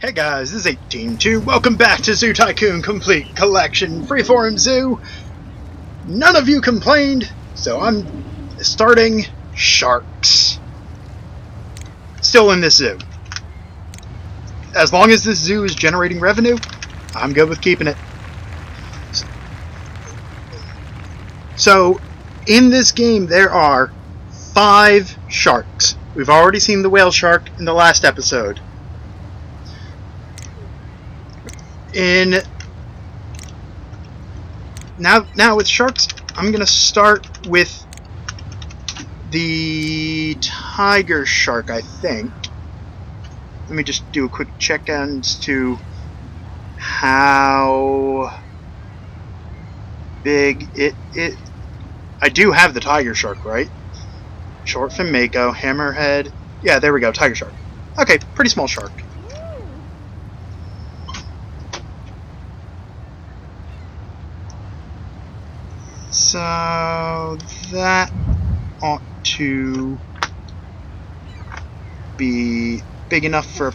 Hey guys, this is 18-2. Welcome back to Zoo Tycoon Complete Collection Freeform Zoo. None of you complained, so I'm starting sharks. Still in this zoo. As long as this zoo is generating revenue, I'm good with keeping it. So, in this game there are 5 sharks. We've already seen the whale shark in the last episode. Now with sharks, I'm gonna start with the tiger shark, I think. Let me just do a quick check as to how big it. I do have the tiger shark, right? Short fin mako, hammerhead. Yeah, there we go, tiger shark. Okay, pretty small shark. So that ought to be big enough for.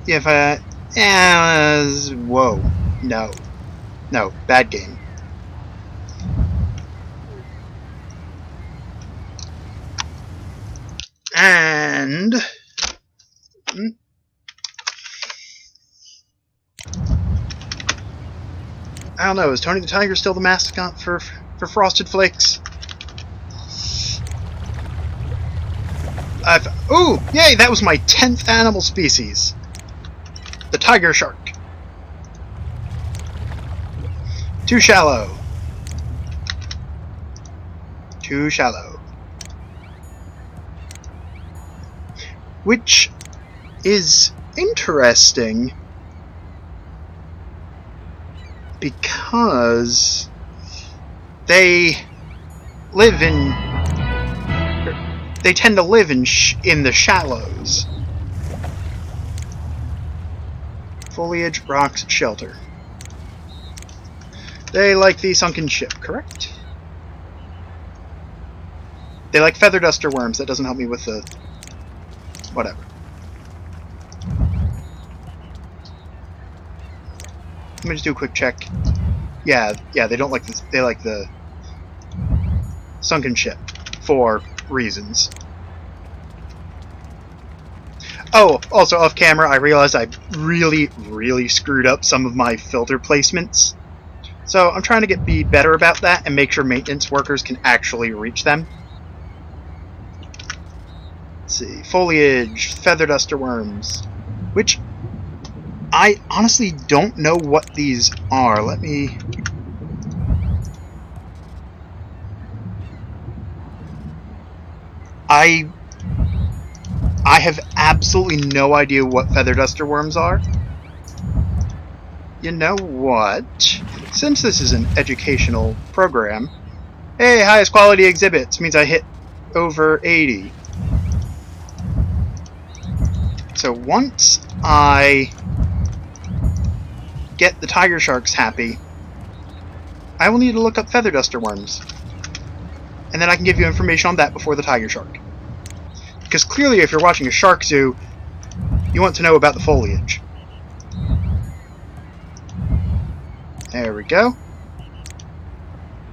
Yeah, if I. Whoa. No, bad game. And. I don't know, is Tony the Tiger still the mascot for Frosted Flakes? Ooh! Yay! That was my 10th animal species! The tiger shark. Too shallow. Too shallow. Which is interesting, because they tend to live in the shallows. Foliage, rocks, shelter. They like the sunken ship, correct? They like feather duster worms. That doesn't help me with the whatever. Let me just do a quick check. Yeah, they don't like this. They like the sunken ship for reasons. Oh, also off camera, I realized I really screwed up some of my filter placements. So I'm trying to be better about that and make sure maintenance workers can actually reach them. Let's see, foliage, feather duster worms, which I honestly don't know what these are. Let me. I have absolutely no idea what feather duster worms are. You know what? Since this is an educational program, hey, highest quality exhibits means I hit over 80. So once I get the tiger sharks happy, I will need to look up feather duster worms. And then I can give you information on that before the tiger shark. Because clearly if you're watching a shark zoo, you want to know about the foliage. There we go.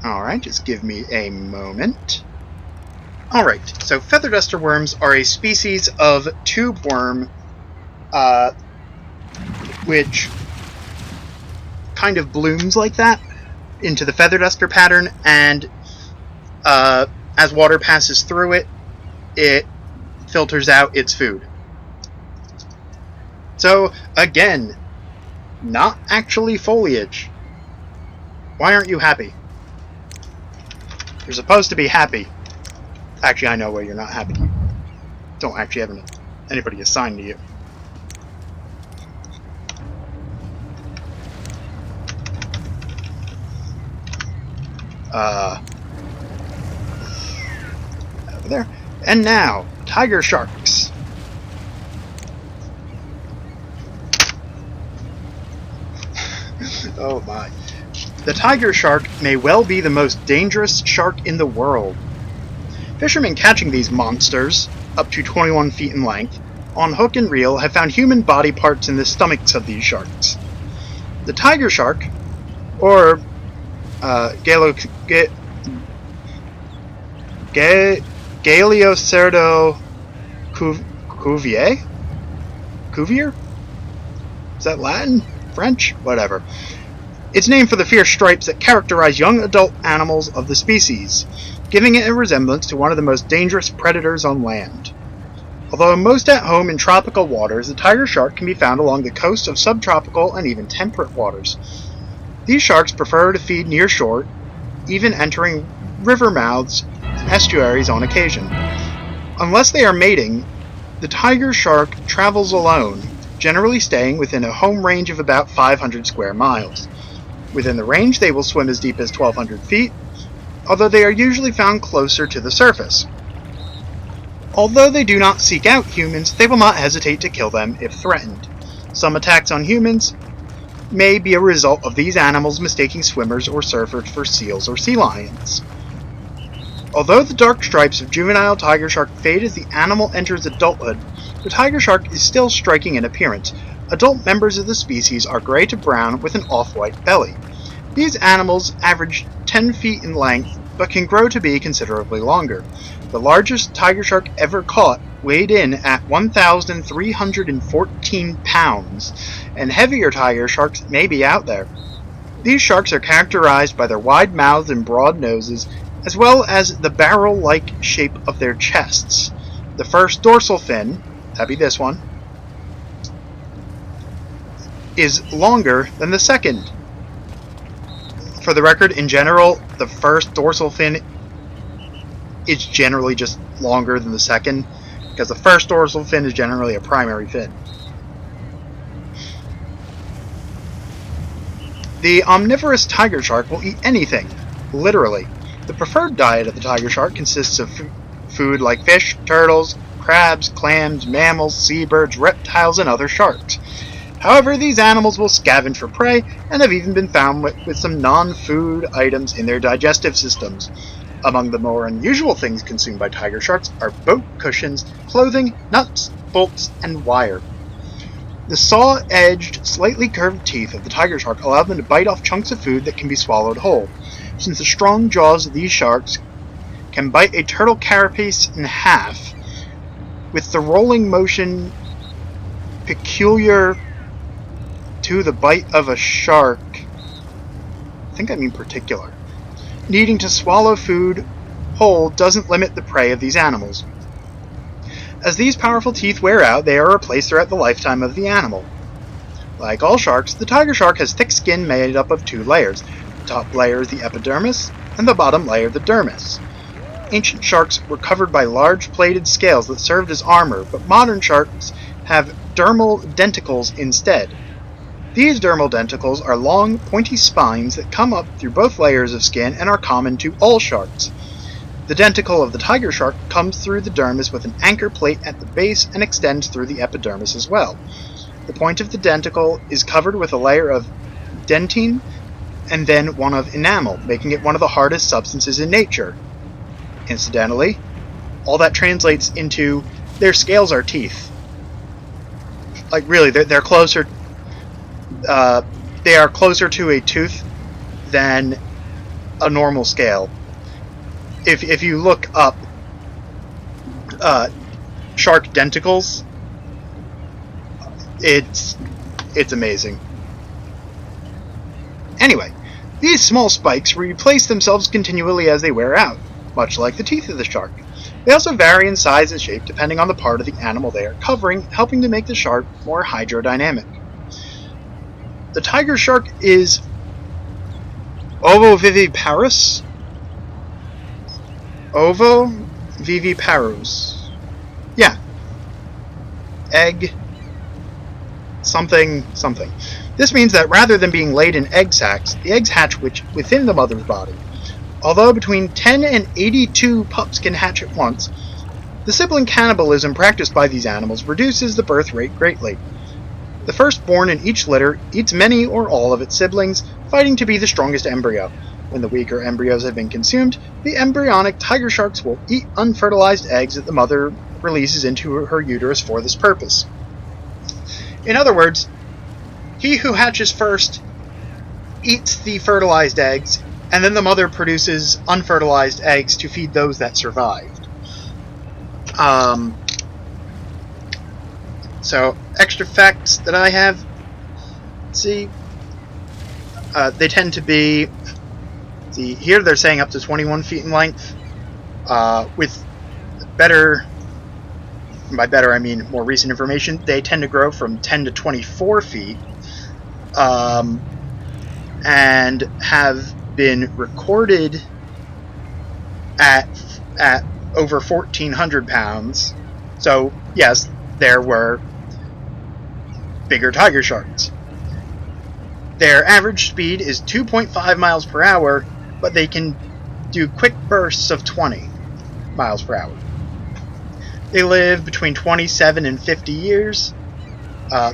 Alright, just give me a moment. Alright, so feather duster worms are a species of tube worm, which kind of blooms like that into the feather duster pattern, and as water passes through it, it filters out its food. So again, not actually foliage. Why aren't you happy? You're supposed to be happy. Actually, I know where you're not happy. You don't actually have anybody assigned to you. Over there. And now, tiger sharks. Oh my. The tiger shark may well be the most dangerous shark in the world. Fishermen catching these monsters, up to 21 feet in length, on hook and reel have found human body parts in the stomachs of these sharks. The tiger shark, or Galeocerdo cuvier? Is that Latin? French? Whatever. It's named for the fierce stripes that characterize young adult animals of the species, giving it a resemblance to one of the most dangerous predators on land. Although most at home in tropical waters, the tiger shark can be found along the coast of subtropical and even temperate waters. These sharks prefer to feed near shore, even entering river mouths and estuaries on occasion. Unless they are mating, the tiger shark travels alone, generally staying within a home range of about 500 square miles. Within the range, they will swim as deep as 1,200 feet, although they are usually found closer to the surface. Although they do not seek out humans, they will not hesitate to kill them if threatened. Some attacks on humans may be a result of these animals mistaking swimmers or surfers for seals or sea lions. Although the dark stripes of juvenile tiger shark fade as the animal enters adulthood, the tiger shark is still striking in appearance. Adult members of the species are gray to brown with an off-white belly. These animals average 10 feet in length, but can grow to be considerably longer. The largest tiger shark ever caught weighed in at 1,314 pounds, and heavier tiger sharks may be out there. These sharks are characterized by their wide mouths and broad noses, as well as the barrel-like shape of their chests. The first dorsal fin, that'd be this one, is longer than the second. For the record, in general, the first dorsal fin is generally just longer than the second, because the first dorsal fin is generally a primary fin. The omnivorous tiger shark will eat anything, literally. The preferred diet of the tiger shark consists of food like fish, turtles, crabs, clams, mammals, seabirds, reptiles, and other sharks. However, these animals will scavenge for prey and have even been found with some non-food items in their digestive systems. Among the more unusual things consumed by tiger sharks are boat cushions, clothing, nuts, bolts, and wire. The saw-edged, slightly curved teeth of the tiger shark allow them to bite off chunks of food that can be swallowed whole. Since the strong jaws of these sharks can bite a turtle carapace in half, with the rolling motion peculiar to the bite of a shark, I think I mean particular. Needing to swallow food whole doesn't limit the prey of these animals. As these powerful teeth wear out, they are replaced throughout the lifetime of the animal. Like all sharks, the tiger shark has thick skin made up of two layers. The top layer is the epidermis, and the bottom layer the dermis. Ancient sharks were covered by large plated scales that served as armor, but modern sharks have dermal denticles instead. These dermal denticles are long, pointy spines that come up through both layers of skin and are common to all sharks. The denticle of the tiger shark comes through the dermis with an anchor plate at the base and extends through the epidermis as well. The point of the denticle is covered with a layer of dentine and then one of enamel, making it one of the hardest substances in nature. Incidentally, all that translates into their scales are teeth. Like really, they're closer. They are closer to a tooth than a normal scale. If you look up shark denticles, it's amazing. Anyway, these small spikes replace themselves continually as they wear out, much like the teeth of the shark. They also vary in size and shape depending on the part of the animal they are covering, helping to make the shark more hydrodynamic. The tiger shark is ovoviviparous. Ovoviviparous. Yeah. Egg. Something. This means that rather than being laid in egg sacs, the eggs hatch within the mother's body. Although between 10 and 82 pups can hatch at once, the sibling cannibalism practiced by these animals reduces the birth rate greatly. The firstborn in each litter eats many or all of its siblings, fighting to be the strongest embryo. When the weaker embryos have been consumed, the embryonic tiger sharks will eat unfertilized eggs that the mother releases into her uterus for this purpose. In other words, he who hatches first eats the fertilized eggs, and then the mother produces unfertilized eggs to feed those that survived. So, extra facts that I have. Let's see. They tend to be... See, here they're saying up to 21 feet in length. With better... By better, I mean more recent information. They tend to grow from 10 to 24 feet. And have been recorded at over 1,400 pounds. So, yes, there were bigger tiger sharks. Their average speed is 2.5 miles per hour, but they can do quick bursts of 20 miles per hour. They live between 27 and 50 years.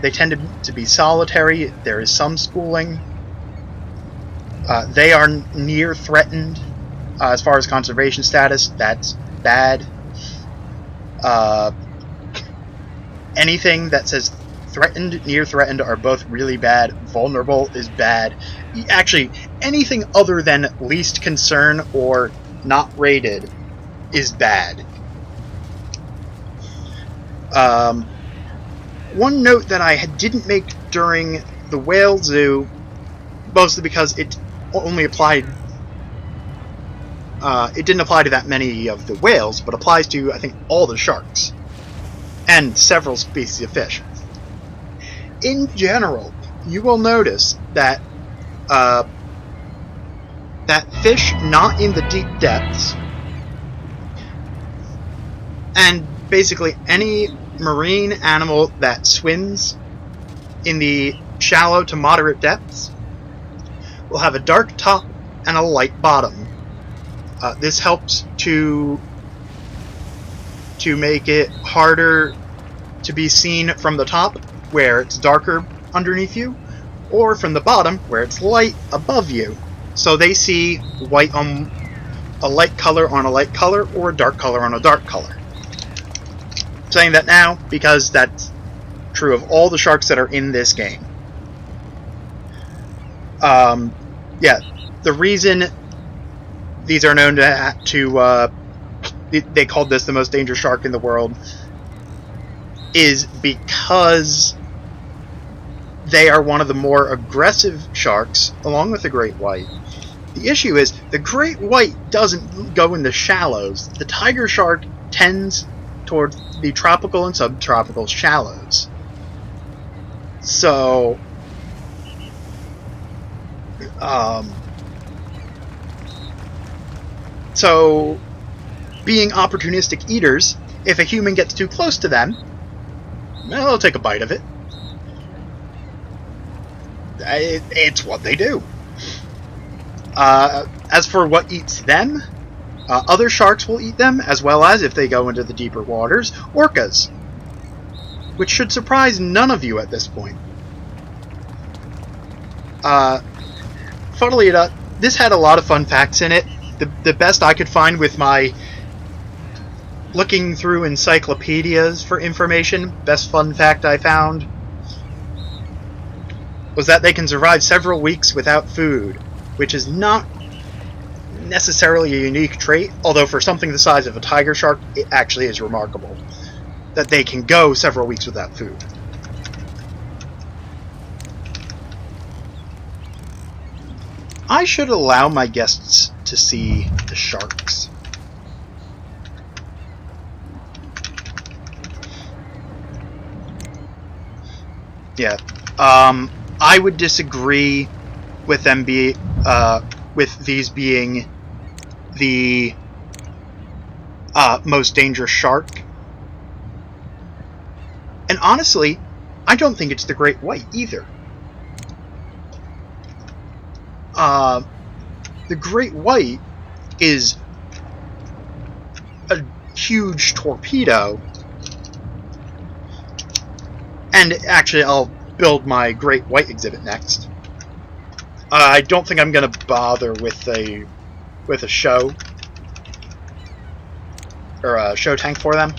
They tend to be solitary. There is some schooling. They are near threatened. As far as conservation status, that's bad. Anything that says threatened, near threatened are both really bad. Vulnerable is bad. Actually, anything other than least concern or not rated is bad. One note that I didn't make during the whale zoo, mostly because it only applied... it didn't apply to that many of the whales, but applies to, I think, all the sharks. And several species of fish. In general, you will notice that that fish not in the deep depths, and basically any marine animal that swims in the shallow to moderate depths, will have a dark top and a light bottom. This helps to make it harder to be seen from the top, where it's darker underneath you, or from the bottom, where it's light above you. So they see white on a light color on a light color, or a dark color on a dark color. I'm saying that now because that's true of all the sharks that are in this game. Yeah, the reason these are known to they called this the most dangerous shark in the world is because they are one of the more aggressive sharks, along with the great white. The issue is, the great white doesn't go in the shallows. The tiger shark tends towards the tropical and subtropical shallows. So, being opportunistic eaters, if a human gets too close to them, well, they'll take a bite of it. It's what they do. As for what eats them, other sharks will eat them, as well as, if they go into the deeper waters, orcas. Which should surprise none of you at this point. Funnily enough, this had a lot of fun facts in it. The best I could find with my looking through encyclopedias for information, best fun fact I found was that they can survive several weeks without food, which is not necessarily a unique trait, although for something the size of a tiger shark, it actually is remarkable that they can go several weeks without food. I should allow my guests to see the sharks. Yeah, I would disagree with them with these being the most dangerous shark. And honestly, I don't think it's the great white either. The great white is a huge torpedo. And actually, I'll build my great white exhibit next. I don't think I'm going to bother with a show or a show tank for them.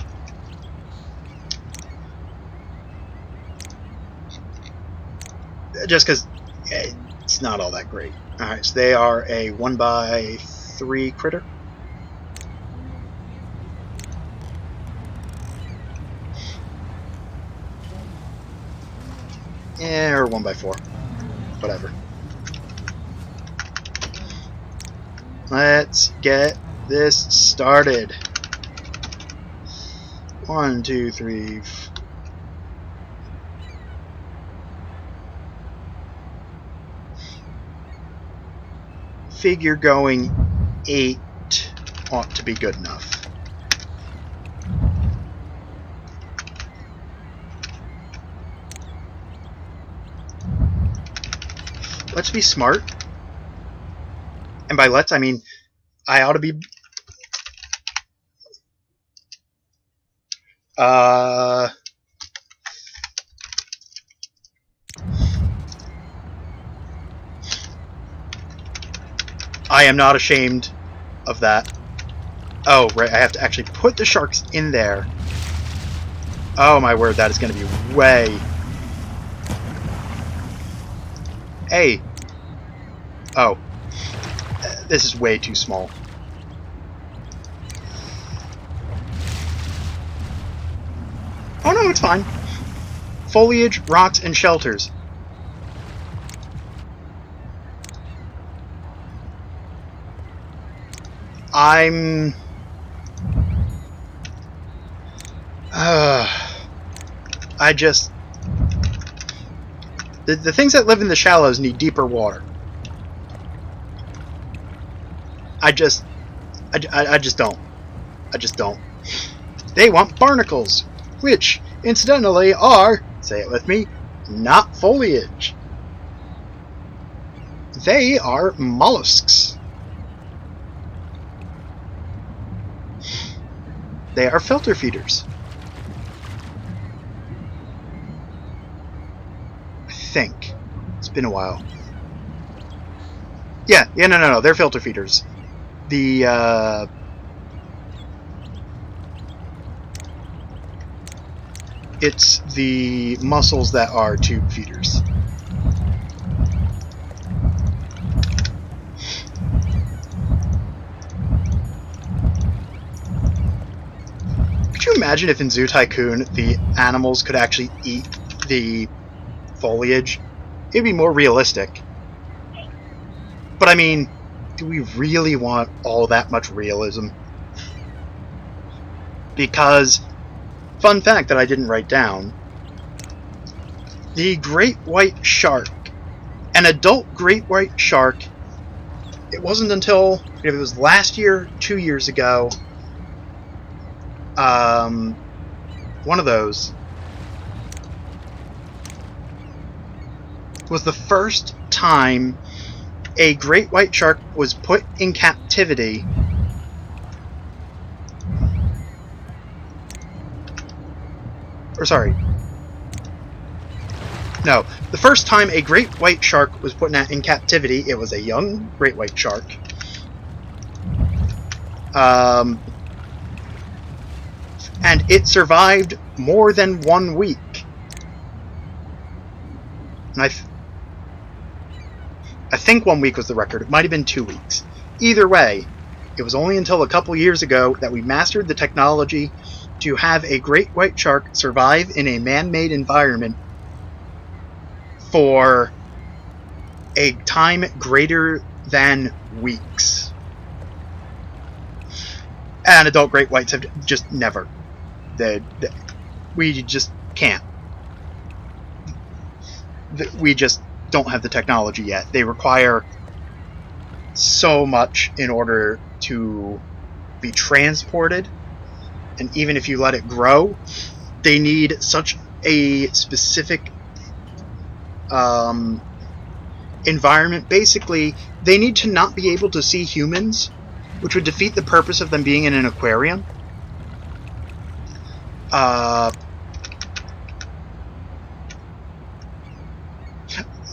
just because it's not all that great. Alright, so they are a 1x3 critter. Yeah, or 1x4. Whatever. Let's get this started. 1, 2, 3. Figure going 8 ought to be good enough. Let's be smart. And by let's, I mean I ought to be... I am not ashamed of that. Oh, right, I have to actually put the sharks in there. Oh my word, that is going to be way... Hey! Oh. This is way too small. Oh no, it's fine. Foliage, rocks, and shelters. I just... The things that live in the shallows need deeper water. I just don't. I just don't. They want barnacles, which, incidentally, are, say it with me, not foliage. They are mollusks. They are filter feeders. I think. It's been a while. Yeah, no, they're filter feeders. The, it's the mussels that are tube feeders. Could you imagine if in Zoo Tycoon the animals could actually eat the foliage? It'd be more realistic. But I mean, do we really want all that much realism? Because, fun fact that I didn't write down, the great white shark, an adult great white shark, it wasn't until, if it was last year, 2 years ago, one of those, was the first time a great white shark was put in captivity the first time a great white shark was put in captivity, it was a young great white shark. And it survived more than 1 week. And I think 1 week was the record. It might have been 2 weeks. Either way, it was only until a couple years ago that we mastered the technology to have a great white shark survive in a man-made environment for a time greater than weeks. And adult great whites have just never. We just can't. We just don't have the technology yet. They require so much in order to be transported, and even if you let it grow, they need such a specific environment. Basically, they need to not be able to see humans, which would defeat the purpose of them being in an aquarium.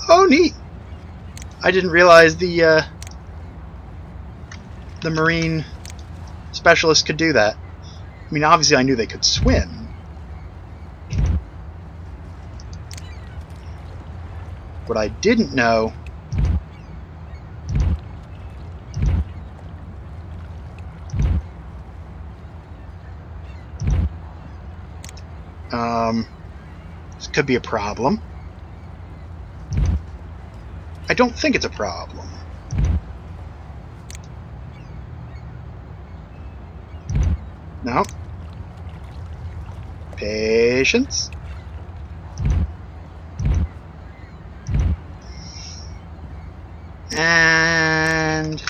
Oh, neat! I didn't realize the marine specialist could do that. I mean, obviously I knew they could swim. What I didn't know this could be a problem. I don't think it's a problem. No. Patience. And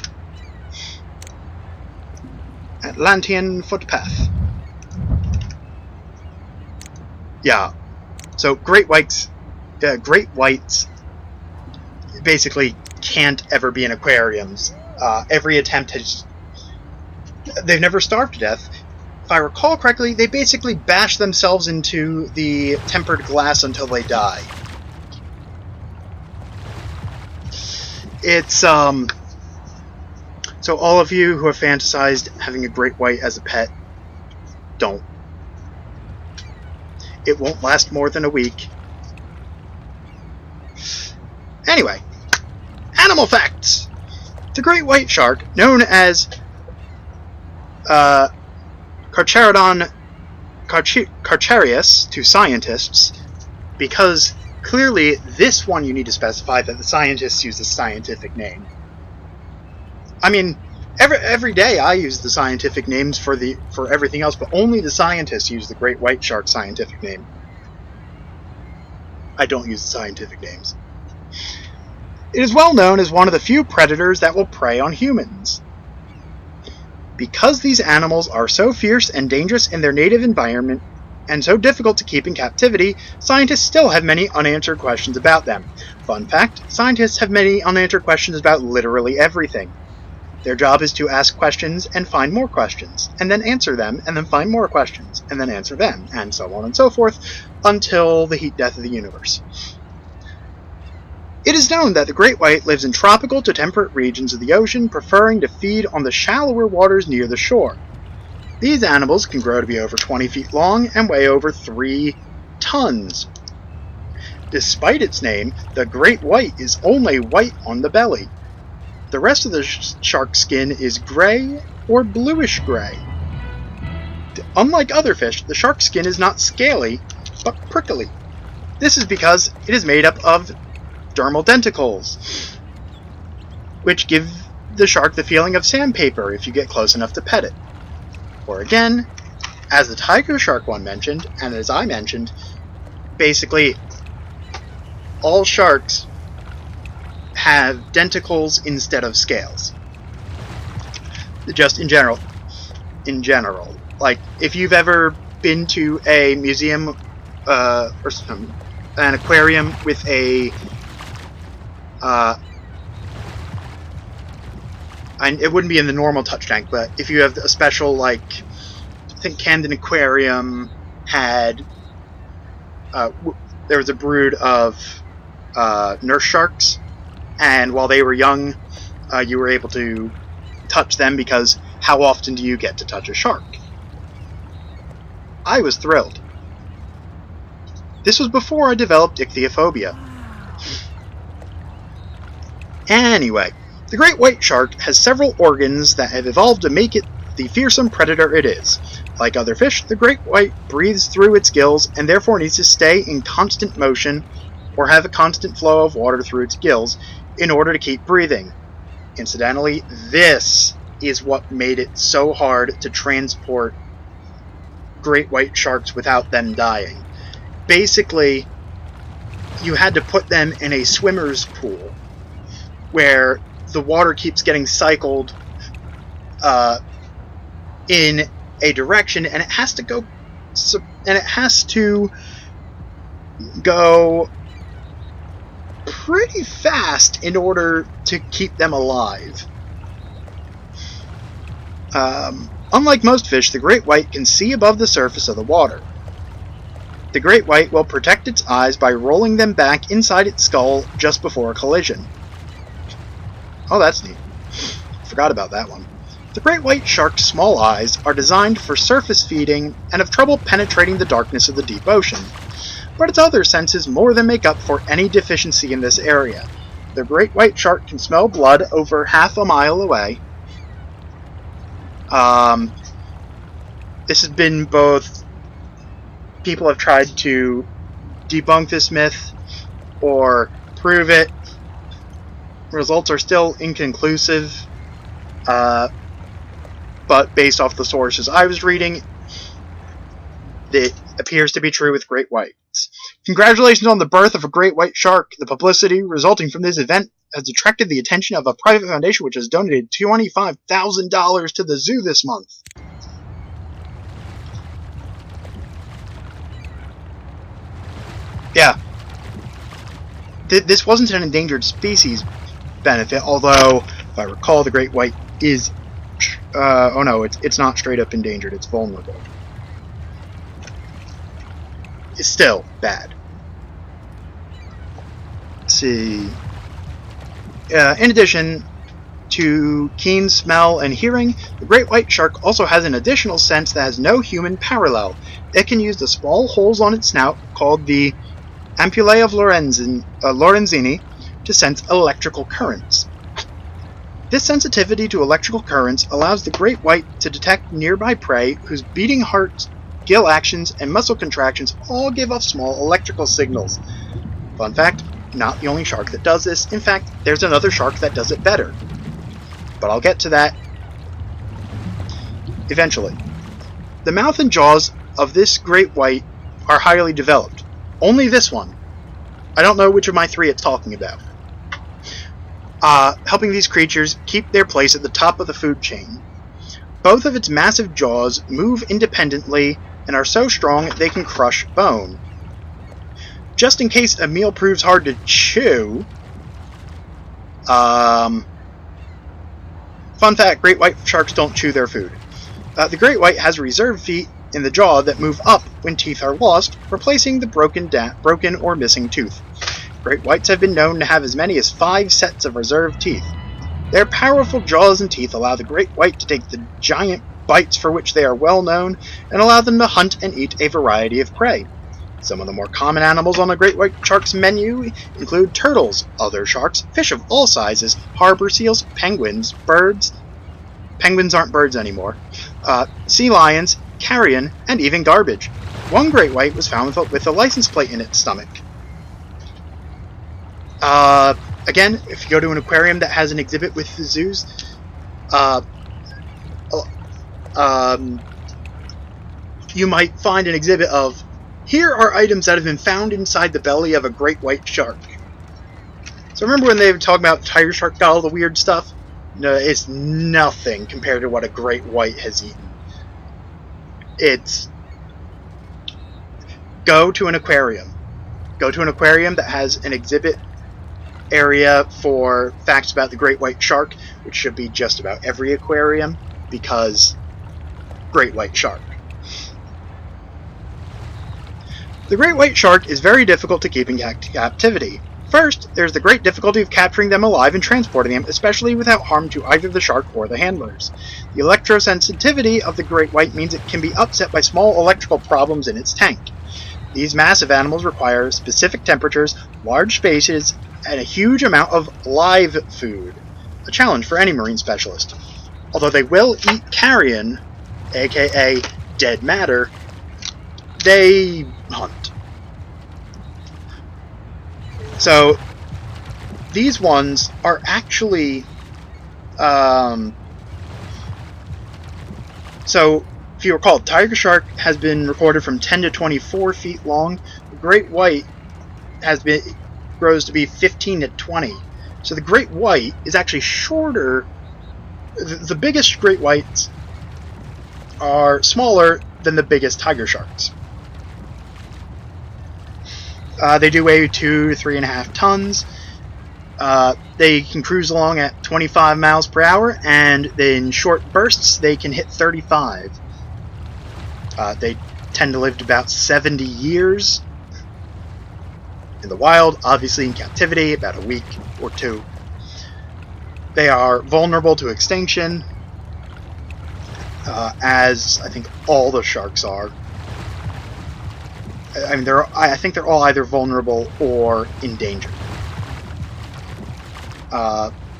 Atlantean footpath. Yeah. So great whites basically can't ever be in aquariums. Every attempt has... They've never starved to death. If I recall correctly, they basically bash themselves into the tempered glass until they die. It's, so all of you who have fantasized having a great white as a pet, don't. It won't last more than a week. Anyway, animal facts! The great white shark, known as Carcharodon carcharius to scientists, because clearly this one you need to specify that the scientists use the scientific name. I mean, every day I use the scientific names for everything else, but only the scientists use the great white shark scientific name. I don't use the scientific names. It is well known as one of the few predators that will prey on humans. Because these animals are so fierce and dangerous in their native environment, and so difficult to keep in captivity, scientists still have many unanswered questions about them. Fun fact, scientists have many unanswered questions about literally everything. Their job is to ask questions and find more questions, and then answer them, and then find more questions, and then answer them, and so on and so forth, until the heat death of the universe. It is known that the great white lives in tropical to temperate regions of the ocean, preferring to feed on the shallower waters near the shore. These animals can grow to be over 20 feet long and weigh over 3 tons. Despite its name, the great white is only white on the belly. The rest of the shark's skin is gray or bluish gray. Unlike other fish, the shark's skin is not scaly, but prickly. This is because it is made up of dermal denticles, which give the shark the feeling of sandpaper if you get close enough to pet it. Or again, as the tiger shark one mentioned, and as I mentioned, basically all sharks have denticles instead of scales. Just in general. Like, if you've ever been to a museum or an aquarium with a it wouldn't be in the normal touch tank, but if you have a special, like, I think Camden Aquarium had, there was a brood of nurse sharks, and while they were young, you were able to touch them, because how often do you get to touch a shark? I was thrilled. This was before I developed ichthyophobia. Anyway, the great white shark has several organs that have evolved to make it the fearsome predator it is. Like other fish, the great white breathes through its gills and therefore needs to stay in constant motion or have a constant flow of water through its gills in order to keep breathing. Incidentally, this is what made it so hard to transport great white sharks without them dying. Basically, you had to put them in a swimmer's pool where the water keeps getting cycled in a direction, and it has to go pretty fast in order to keep them alive. Unlike most fish, the great white can see above the surface of the water. The great white will protect its eyes by rolling them back inside its skull just before a collision. Oh, that's neat. Forgot about that one. The great white shark's small eyes are designed for surface feeding and have trouble penetrating the darkness of the deep ocean. but its other senses more than make up for any deficiency in this area. The great white shark can smell blood over half a mile away. This has been both... People have tried to debunk this myth or prove it. Results are still inconclusive, but based off the sources I was reading, it appears to be true with great whites. Congratulations on the birth of a great white shark. The publicity resulting from this event has attracted the attention of a private foundation which has donated $25,000 to the zoo this month. Yeah. This wasn't an endangered species benefit, although, if I recall, the great white is... oh no, it's not straight up endangered, it's vulnerable. It's still bad. Let's see. In addition to keen smell and hearing, the great white shark also has an additional sense that has no human parallel. It can use the small holes on its snout, called the ampullae of Lorenzini, to sense electrical currents. This sensitivity to electrical currents allows the great white to detect nearby prey whose beating hearts, gill actions, and muscle contractions all give off small electrical signals. Fun fact, not the only shark that does this. In fact, there's another shark that does it better. But I'll get to that eventually. The mouth and jaws of this great white are highly developed. Only this one. I don't know which of my three it's talking about. Helping these creatures keep their place at the top of the food chain. Both of its massive jaws move independently and are so strong they can crush bone. Just in case a meal proves hard to chew... Fun fact, great white sharks don't chew their food. The great white has reserve feet in the jaw that move up when teeth are lost, replacing the broken or missing tooth. Great whites have been known to have as many as 5 sets of reserve teeth. Their powerful jaws and teeth allow the great white to take the giant bites for which they are well known, and allow them to hunt and eat a variety of prey. Some of the more common animals on a great white shark's menu include turtles, other sharks, fish of all sizes, harbor seals, penguins, birds. Penguins aren't birds anymore. Sea lions, carrion, and even garbage. One great white was found with a license plate in its stomach. Again, if you go to an aquarium that has an exhibit with the zoos, you might find an exhibit of, here are items that have been found inside the belly of a great white shark. So remember when they were talking about tiger shark got all the weird stuff? No, it's nothing compared to what a great white has eaten. It's... Go to an aquarium. Go to an aquarium that has an exhibit area for facts about the great white shark, which should be just about every aquarium, because great white shark. The great white shark is very difficult to keep in captivity. First, there's the great difficulty of capturing them alive and transporting them, especially without harm to either the shark or the handlers. The electrosensitivity of the great white means it can be upset by small electrical problems in its tank. These massive animals require specific temperatures, large spaces, and a huge amount of live food, a challenge for any marine specialist. Although they will eat carrion, aka dead matter, they hunt. So, these ones are actually... So, if you recall, tiger shark has been recorded from 10 to 24 feet long. The great white grows to be 15 to 20. So the great white is actually shorter. The biggest great whites are smaller than the biggest tiger sharks. They do weigh 2 to 3.5 tons. They can cruise along at 25 miles per hour, and in short bursts they can hit 35. They tend to live to about 70 years in the wild, obviously in captivity, about a week or 2. They are vulnerable to extinction, as I think all the sharks are. I mean, I think they're all either vulnerable or endangered.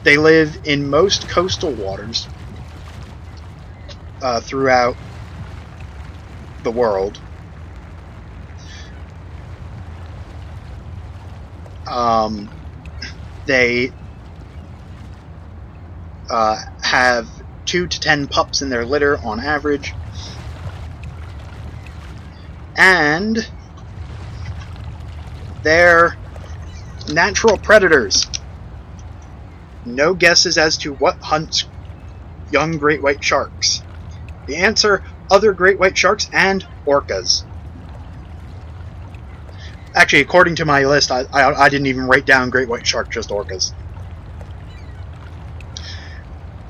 They live in most coastal waters throughout the world. They have 2 to 10 pups in their litter on average. And they're natural predators. No guesses as to what hunts young great white sharks. The answer, other great white sharks and orcas. Actually, according to my list, I didn't even write down great white shark, just orcas.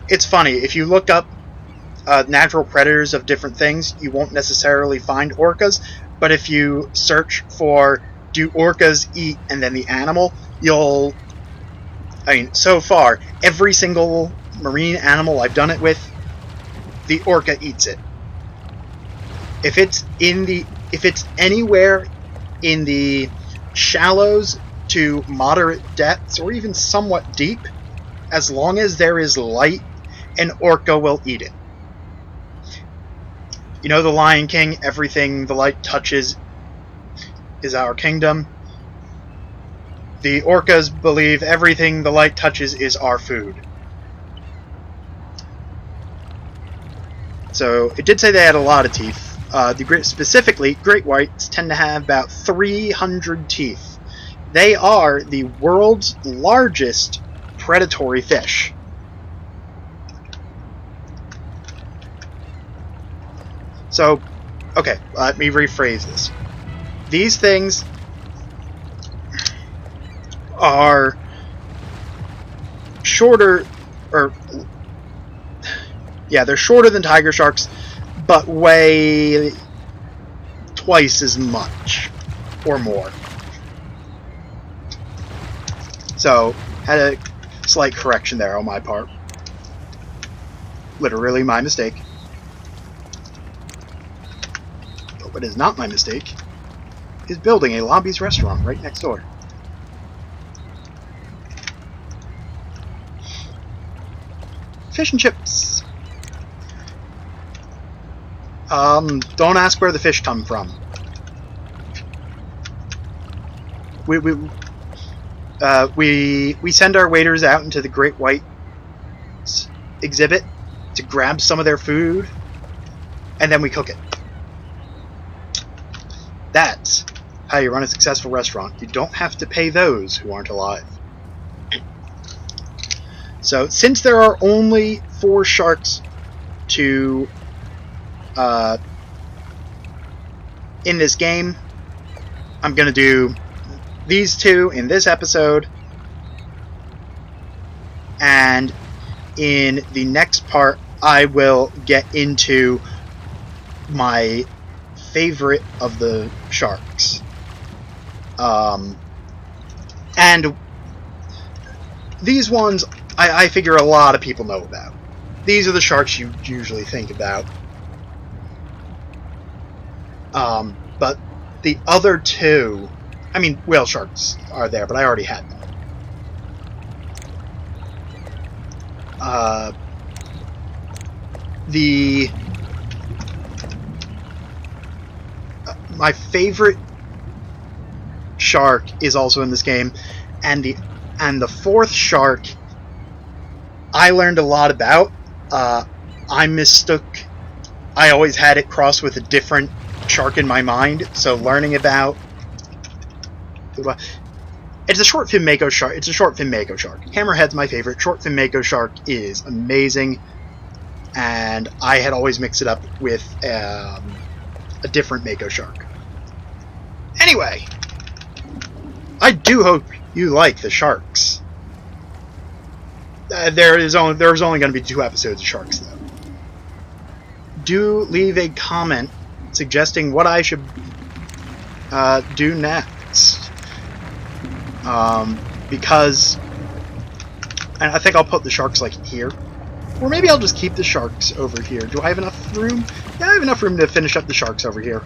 It's funny, if you look up natural predators of different things, you won't necessarily find orcas, but if you search for do orcas eat and then the animal, you'll... I mean, so far, every single marine animal I've done it with, the orca eats it. If it's anywhere in the shallows to moderate depths, or even somewhat deep, as long as there is light, an orca will eat it. You know the Lion King, everything the light touches is our kingdom. The orcas believe everything the light touches is our food. So, it did say they had a lot of teeth. Specifically, great whites tend to have about 300 teeth. They are the world's largest predatory fish. So, okay, let me rephrase this. These things are shorter, they're shorter than tiger sharks, but weigh twice as much, or more. So, had a slight correction there on my part. Literally my mistake. But what is not my mistake is building a Lobby's restaurant right next door. Fish and chips. Don't ask where the fish come from. We send our waiters out into the Great White exhibit to grab some of their food, and then we cook it. That's how you run a successful restaurant. You don't have to pay those who aren't alive. So, since there are only 4 sharks to in this game, I'm going to do these 2 in this episode, and in the next part I will get into my favorite of the sharks. And these ones I figure a lot of people know about. These are the sharks you usually think about. But the other 2, I mean, whale sharks are there, but I already had them. My favorite shark is also in this game, and the 4th shark I learned a lot about. I mistook. I always had it crossed with a different shark in my mind, so learning about. It's a short fin mako shark. It's a short fin mako shark. Hammerhead's my favorite. Short fin mako shark is amazing, and I had always mixed it up with a different mako shark. Anyway, I do hope you like the sharks. There's only going to be 2 episodes of sharks, though. Do leave a comment suggesting what I should do next. Because, and I think I'll put the sharks like here, or maybe I'll just keep the sharks over here. Do I have enough room? Yeah, I have enough room to finish up the sharks over here.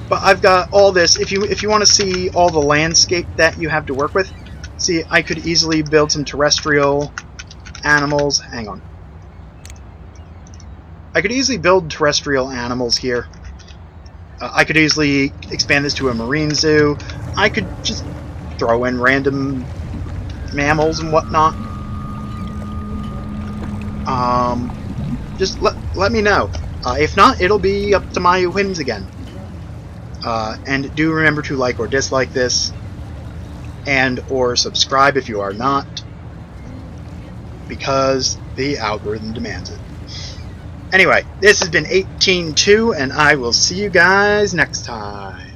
But I've got all this. If you want to see all the landscape that you have to work with, see, I could easily build some terrestrial animals. Hang on. I could easily build terrestrial animals here. I could easily expand this to a marine zoo. I could just throw in random mammals and whatnot. Just let me know. If not, it'll be up to my whims again. And do remember to like or dislike this, and or subscribe if you are not, because the algorithm demands it. Anyway, this has been 18.2, and I will see you guys next time.